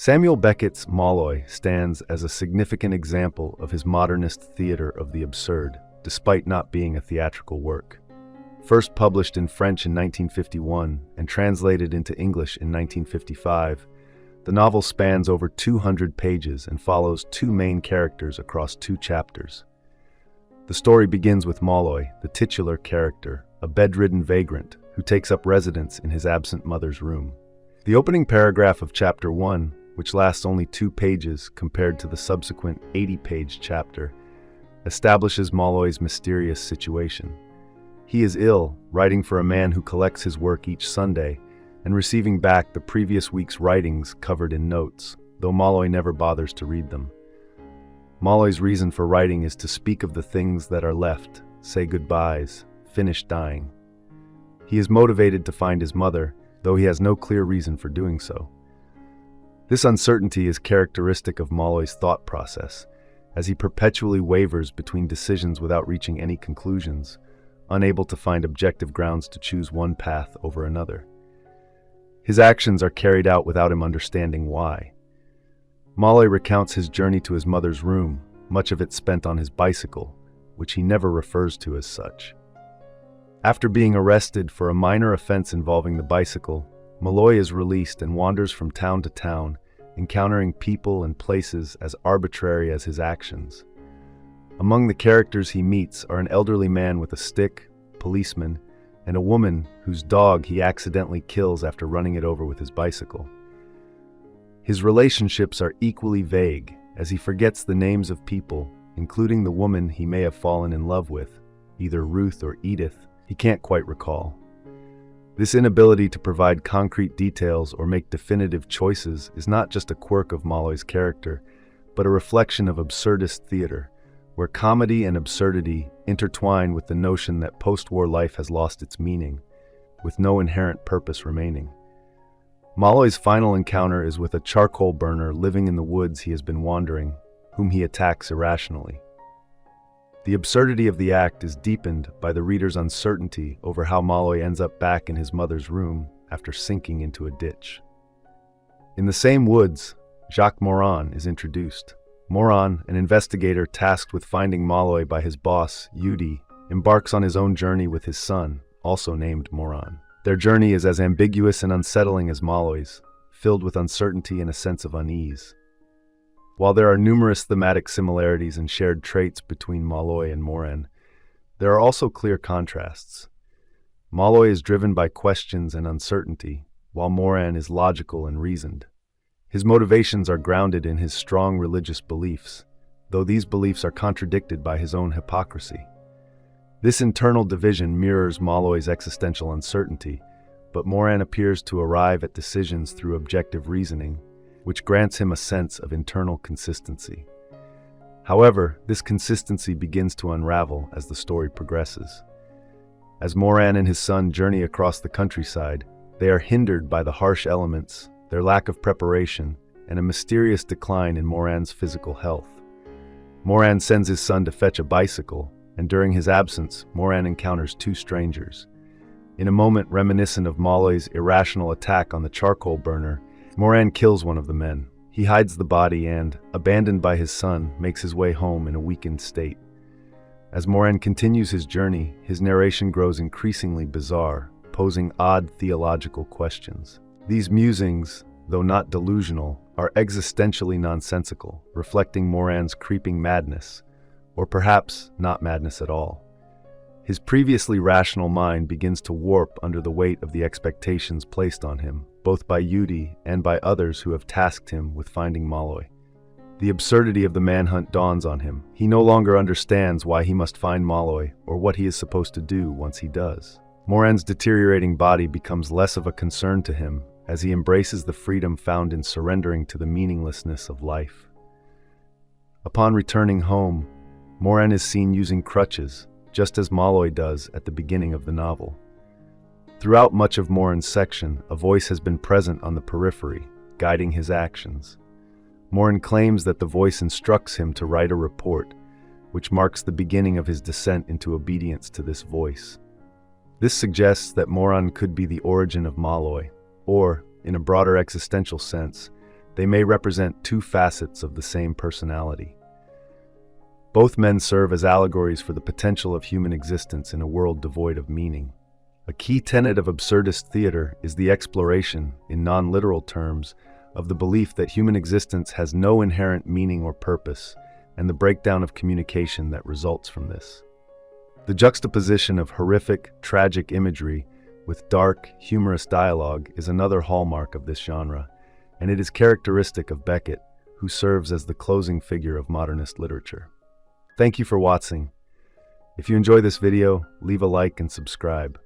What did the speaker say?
Samuel Beckett's Molloy stands as a significant example of his modernist theater of the absurd, despite not being a theatrical work. First published in French in 1951 and translated into English in 1955, the novel spans over 200 pages and follows two main characters across two chapters. The story begins with Molloy, the titular character, a bedridden vagrant who takes up residence in his absent mother's room. The opening paragraph of Chapter 1, which lasts only 2 pages compared to the subsequent 80-page chapter, establishes Molloy's mysterious situation. He is ill, writing for a man who collects his work each Sunday, and receiving back the previous week's writings covered in notes, though Molloy never bothers to read them. Molloy's reason for writing is to speak of the things that are left, say goodbyes, finish dying. He is motivated to find his mother, though he has no clear reason for doing so. This uncertainty is characteristic of Molloy's thought process, as he perpetually wavers between decisions without reaching any conclusions, unable to find objective grounds to choose one path over another. His actions are carried out without him understanding why. Molloy recounts his journey to his mother's room, much of it spent on his bicycle, which he never refers to as such. After being arrested for a minor offense involving the bicycle, Molloy is released and wanders from town to town, encountering people and places as arbitrary as his actions. Among the characters he meets are an elderly man with a stick, policeman, and a woman whose dog he accidentally kills after running it over with his bicycle. His relationships are equally vague, as he forgets the names of people, including the woman he may have fallen in love with, either Ruth or Edith, he can't quite recall. This inability to provide concrete details or make definitive choices is not just a quirk of Molloy's character, but a reflection of absurdist theater, where comedy and absurdity intertwine with the notion that post-war life has lost its meaning, with no inherent purpose remaining. Molloy's final encounter is with a charcoal burner living in the woods he has been wandering, whom he attacks irrationally. The absurdity of the act is deepened by the reader's uncertainty over how Molloy ends up back in his mother's room after sinking into a ditch. In the same woods, Jacques Moran is introduced. Moran, an investigator tasked with finding Molloy by his boss, Yudi, embarks on his own journey with his son, also named Moran. Their journey is as ambiguous and unsettling as Molloy's, filled with uncertainty and a sense of unease. While there are numerous thematic similarities and shared traits between Molloy and Moran, there are also clear contrasts. Molloy is driven by questions and uncertainty, while Moran is logical and reasoned. His motivations are grounded in his strong religious beliefs, though these beliefs are contradicted by his own hypocrisy. This internal division mirrors Molloy's existential uncertainty, but Moran appears to arrive at decisions through objective reasoning, which grants him a sense of internal consistency. However, this consistency begins to unravel as the story progresses. As Moran and his son journey across the countryside, they are hindered by the harsh elements, their lack of preparation, and a mysterious decline in Moran's physical health. Moran sends his son to fetch a bicycle, and during his absence, Moran encounters 2 strangers. In a moment reminiscent of Molloy's irrational attack on the charcoal burner, Moran kills one of the men. He hides the body and, abandoned by his son, makes his way home in a weakened state. As Moran continues his journey, his narration grows increasingly bizarre, posing odd theological questions. These musings, though not delusional, are existentially nonsensical, reflecting Moran's creeping madness, or perhaps not madness at all. His previously rational mind begins to warp under the weight of the expectations placed on him, both by Yudi and by others who have tasked him with finding Molloy. The absurdity of the manhunt dawns on him. He no longer understands why he must find Molloy or what he is supposed to do once he does. Moran's deteriorating body becomes less of a concern to him as he embraces the freedom found in surrendering to the meaninglessness of life. Upon returning home, Moran is seen using crutches, just as Molloy does at the beginning of the novel. Throughout much of Moran's section, a voice has been present on the periphery, guiding his actions. Moran claims that the voice instructs him to write a report, which marks the beginning of his descent into obedience to this voice. This suggests that Moran could be the origin of Molloy, or, in a broader existential sense, they may represent two facets of the same personality. Both men serve as allegories for the potential of human existence in a world devoid of meaning. A key tenet of absurdist theater is the exploration, in non-literal terms, of the belief that human existence has no inherent meaning or purpose, and the breakdown of communication that results from this. The juxtaposition of horrific, tragic imagery with dark, humorous dialogue is another hallmark of this genre, and it is characteristic of Beckett, who serves as the closing figure of modernist literature. Thank you for watching. If you enjoy this video, leave a like and subscribe.